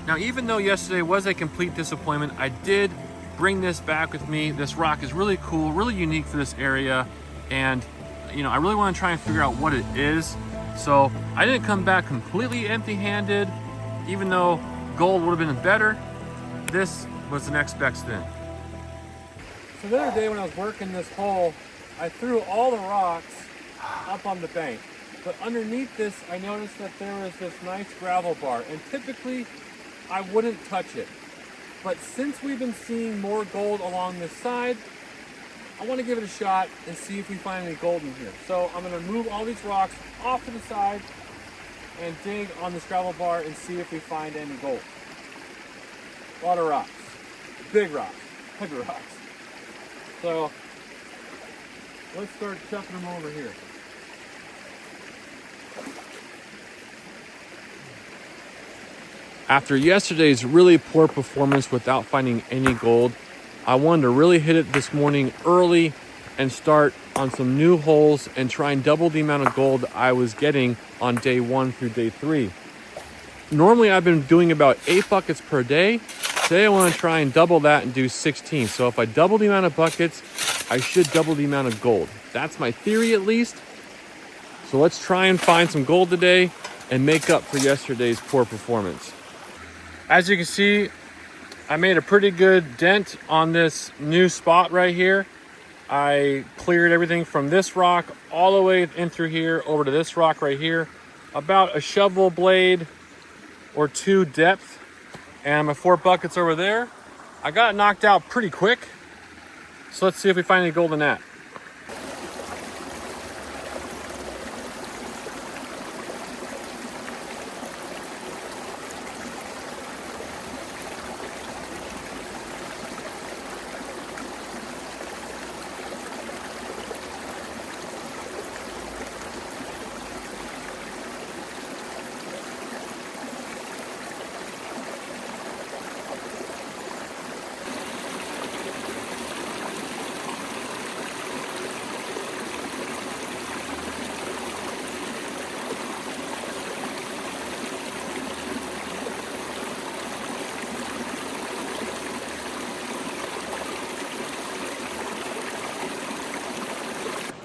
Now, even though yesterday was a complete disappointment, I did bring this back with me. This rock is really cool, really unique for this area. And, I really want to try and figure out what it is. So I didn't come back completely empty-handed, even though gold would have been better. This was the next best thing. So the other day when I was working this hole, I threw all the rocks up on the bank. But underneath this, I noticed that there was this nice gravel bar. And typically, I wouldn't touch it. But since we've been seeing more gold along this side, I want to give it a shot and see if we find any gold in here. So I'm going to move all these rocks off to the side and dig on this gravel bar and see if we find any gold. A lot of rocks. Big rocks. Heavy rocks. So let's start chucking them over here. After yesterday's really poor performance without finding any gold, I wanted to really hit it this morning early and start on some new holes and try and double the amount of gold I was getting on day 1 through day 3. Normally I've been doing about 8 buckets per day. Today I want to try and double that and do 16. So if I double the amount of buckets, I should double the amount of gold. That's my theory at least. So let's try and find some gold today and make up for yesterday's poor performance. As you can see, I made a pretty good dent on this new spot right here. I cleared everything from this rock all the way in through here over to this rock right here. About a shovel blade or 2 depth. And my 4 buckets over there. I got it knocked out pretty quick. So let's see if we find any gold in that.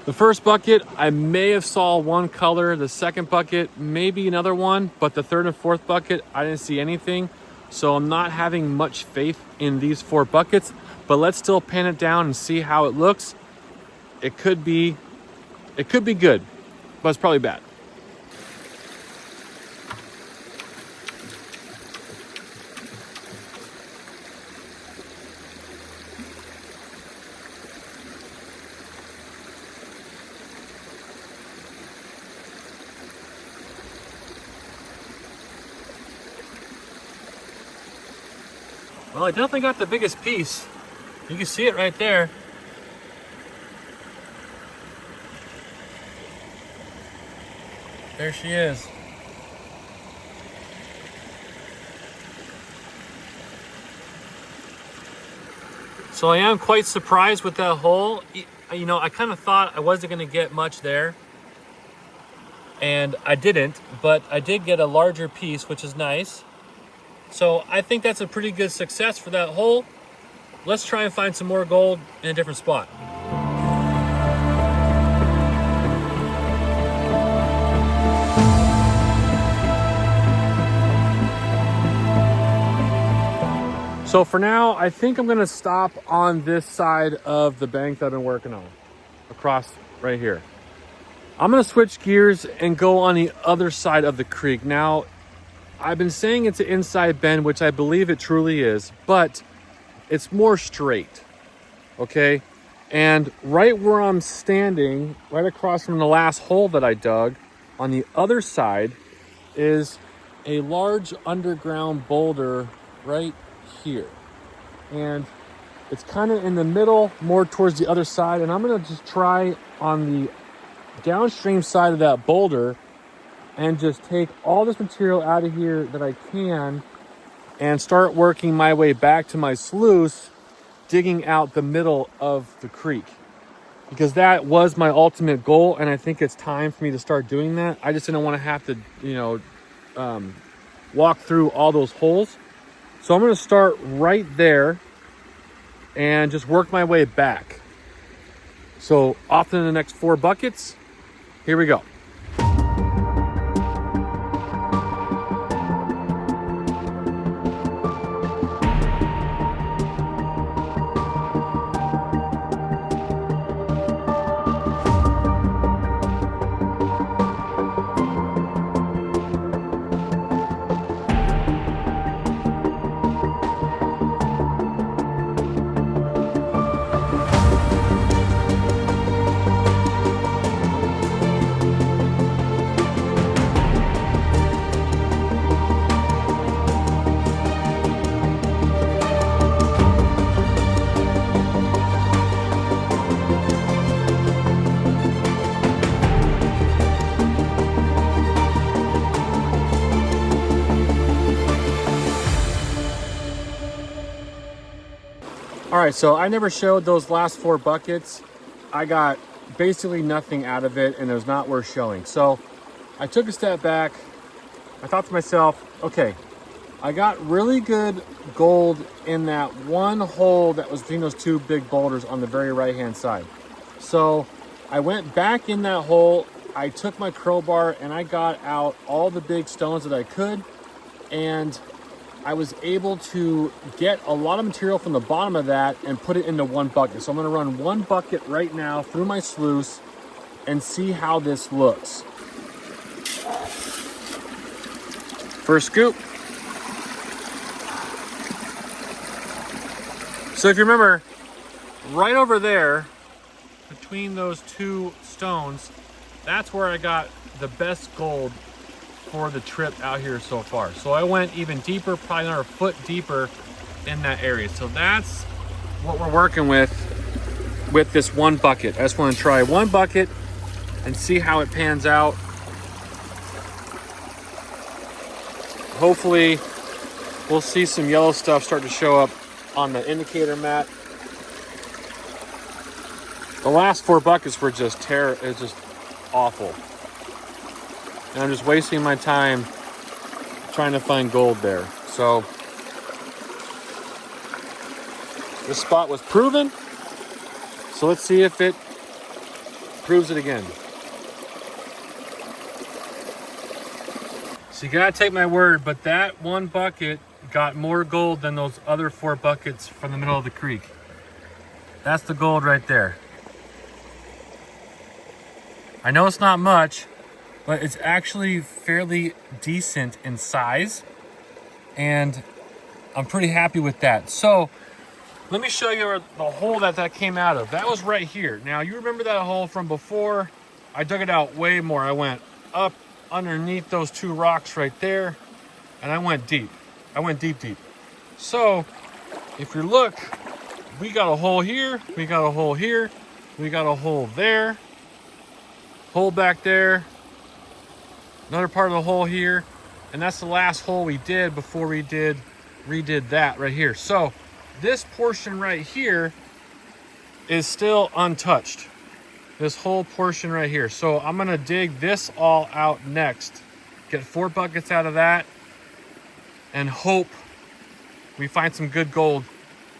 The first bucket, I may have saw one color. The second bucket, maybe another one. But the third and fourth bucket, I didn't see anything. So I'm not having much faith in these 4 buckets. But let's still pan it down and see how it looks. It could be good, but it's probably bad. Well, I definitely got the biggest piece. You can see it right there. There she is. So I am quite surprised with that hole. I kind of thought I wasn't going to get much there. And I didn't, but I did get a larger piece, which is nice. So I think that's a pretty good success for that hole. Let's try and find some more gold in a different spot. So for now, I think I'm gonna stop on this side of the bank that I've been working on, across right here. I'm gonna switch gears and go on the other side of the creek. Now, I've been saying it's an inside bend, which I believe it truly is, but it's more straight, okay? And right where I'm standing, right across from the last hole that I dug, on the other side is a large underground boulder right here. And it's kind of in the middle, more towards the other side. And I'm gonna just try on the downstream side of that boulder and just take all this material out of here that I can and start working my way back to my sluice, digging out the middle of the creek. Because that was my ultimate goal, and I think it's time for me to start doing that. I just didn't want to have to, walk through all those holes. So I'm gonna start right there and just work my way back. So off to the next 4 buckets. Here we go. All right, so I never showed those last 4 buckets. I got basically nothing out of it, and it was not worth showing. So I took a step back. I thought to myself, okay, I got really good gold in that one hole that was between those 2 big boulders on the very right-hand side. So I went back in that hole. I took my crowbar and I got out all the big stones that I could, and I was able to get a lot of material from the bottom of that and put it into 1 bucket. So I'm gonna run 1 bucket right now through my sluice and see how this looks. First scoop. So if you remember, right over there, between those 2 stones, that's where I got the best gold for the trip out here so far. So I went even deeper, probably another foot deeper in that area. So that's what we're working with this 1 bucket. I just want to try 1 bucket and see how it pans out. Hopefully we'll see some yellow stuff start to show up on the indicator mat. The last 4 buckets were just it's just awful. And I'm just wasting my time trying to find gold there. So this spot was proven. So let's see if it proves it again. So you gotta take my word, but that 1 bucket got more gold than those other 4 buckets from the middle of the creek. That's the gold right there. I know it's not much, but it's actually fairly decent in size, and I'm pretty happy with that. So let me show you the hole that came out of. That was right here. Now you remember that hole from before? I dug it out way more. I went up underneath those 2 rocks right there, and I went deep. I went deep. So if you look, we got a hole here, we got a hole here, we got a hole there, hole back there, another part of the hole here, and that's the last hole we did before we redid that right here. So this portion right here is still untouched, this whole portion right here. So I'm gonna dig this all out next, get 4 buckets out of that, and hope we find some good gold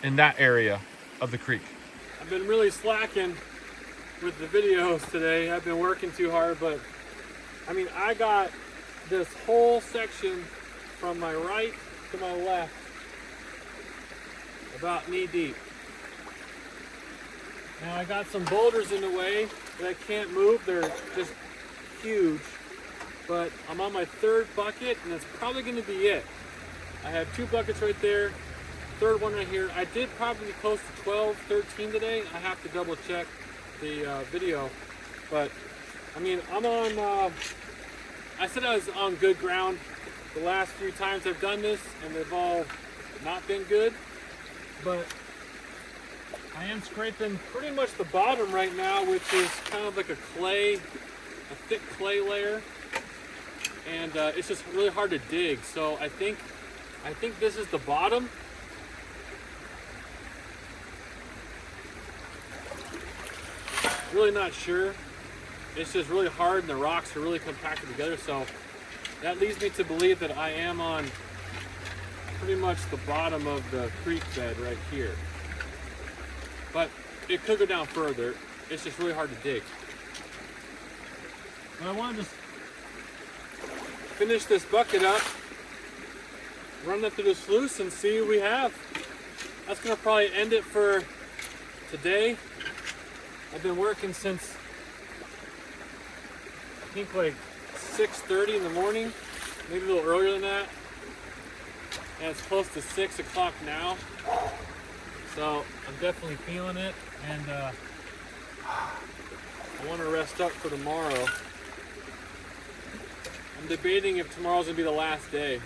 in that area of the creek. I've been really slacking with the videos today. I've been working too hard, but I mean, I got this whole section from my right to my left about knee deep. Now I got some boulders in the way that I can't move. They're just huge, but I'm on my 3rd bucket, and that's probably gonna be it. I have 2 buckets right there, 3rd one right here. I did probably close to 12, 13 today. I have to double check the video, but I mean, I'm on, I said I was on good ground the last few times I've done this, and they've all not been good, but I am scraping pretty much the bottom right now, which is kind of like a thick clay layer, and it's just really hard to dig. So I think this is the bottom. Really not sure. It's just really hard, and the rocks are really compacted together. So that leads me to believe that I am on pretty much the bottom of the creek bed right here. But it could go down further. It's just really hard to dig. But I want to just finish this bucket up, run it through the sluice, and see what we have. That's going to probably end it for today. I've been working since I think like 6:30 in the morning, maybe a little earlier than that. And it's close to 6 o'clock now. So I'm definitely feeling it, and I want to rest up for tomorrow. I'm debating if tomorrow's gonna be the last day.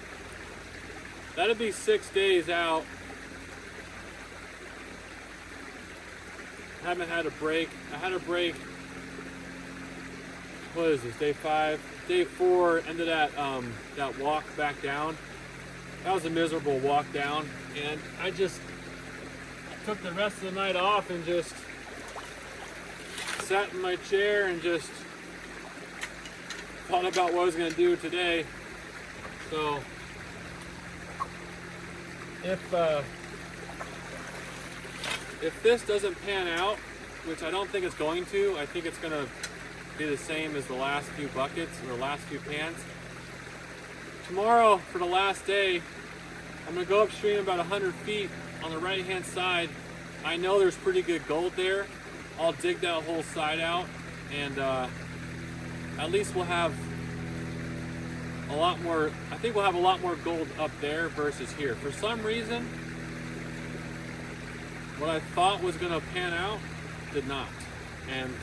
That'll be 6 days out. I haven't had a break. I had a break. What is this? Day 5. Day 4 ended at that walk back down. That was a miserable walk down, and I took the rest of the night off and just sat in my chair and just thought about what I was going to do today. So if this doesn't pan out, which I don't think it's going to, I think it's going to be the same as the last few buckets or the last few pans. Tomorrow, for the last day, I'm going to go upstream about 100 feet on the right hand side. I know there's pretty good gold there. I'll dig that whole side out, and at least we'll have a lot more. I think we'll have a lot more gold up there versus here. For some reason, what I thought was going to pan out did not. And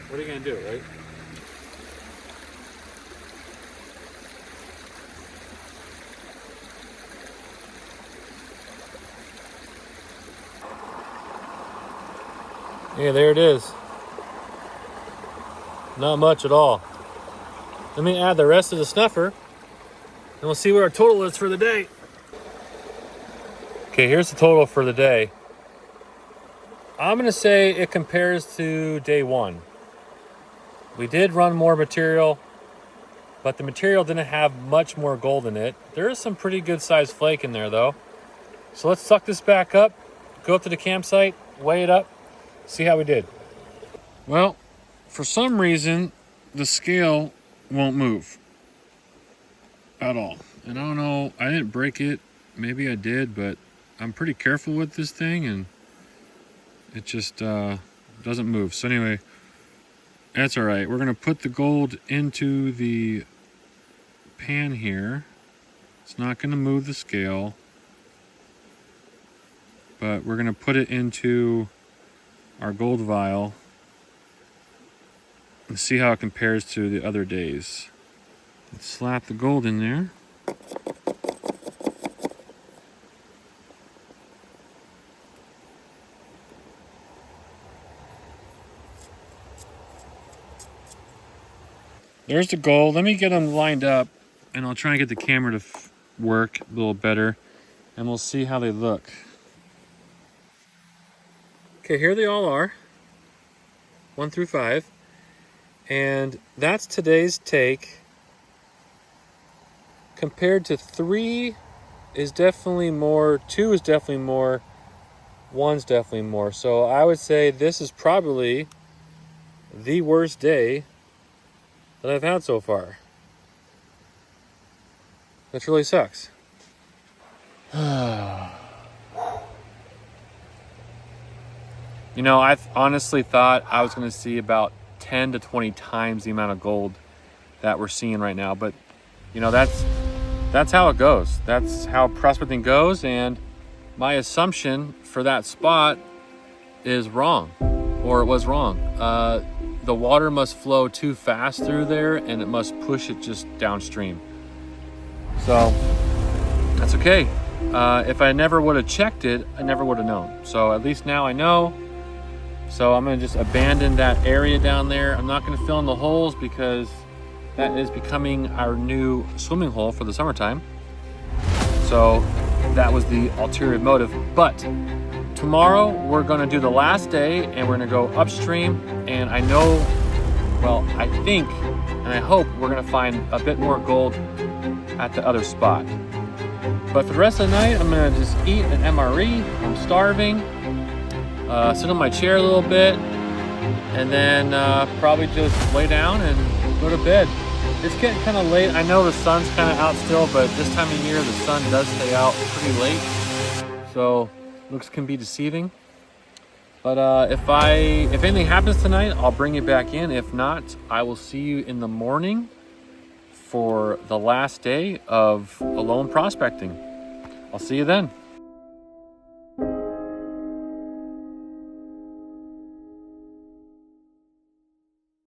what are you going to do, right? Yeah, there it is. Not much at all. Let me add the rest of the snuffer, and we'll see what our total is for the day. Okay, here's the total for the day. I'm gonna say it compares to day 1. We did run more material, but the material didn't have much more gold in it. There is some pretty good sized flake in there though. So let's suck this back up, go up to the campsite, weigh it up, see how we did. Well, for some reason, the scale won't move at all. And I don't know, I didn't break it. Maybe I did, but I'm pretty careful with this thing, and it just doesn't move. So anyway, that's all right. We're gonna put the gold into the pan here. It's not gonna move the scale, but we're gonna put it into our gold vial and see how it compares to the other days. Let's slap the gold in there. There's the gold. Let me get them lined up, and I'll try and get the camera to work a little better, and we'll see how they look. Okay, here they all are, 1 through 5, and that's today's take. Compared to 3 is definitely more, 2 is definitely more, 1's definitely more. So I would say this is probably the worst day that I've had so far. Which really sucks. You know, I honestly thought I was going to see about 10 to 20 times the amount of gold that we're seeing right now. But, you know, that's how it goes. That's how prospecting goes. And my assumption for that spot is wrong, or it was wrong. The water must flow too fast through there, and it must push it just downstream. So that's okay. If I never would have checked it, I never would have known. So at least now I know. So I'm going to just abandon that area down there. I'm not going to fill in the holes because that is becoming our new swimming hole for the summertime. So that was the ulterior motive. But tomorrow we're going to do the last day, and we're going to go upstream. And I know, well, I think and I hope we're going to find a bit more gold at the other spot. But for the rest of the night, I'm gonna just eat an MRE. I'm starving. Sit on my chair a little bit, and then probably just lay down and go to bed. It's getting kind of late. I know the sun's kind of out still, but this time of year the sun does stay out pretty late, so looks can be deceiving. But if anything happens tonight, I'll bring you back in. If not, I will see you in the morning for the last day of alone prospecting. I'll see you then.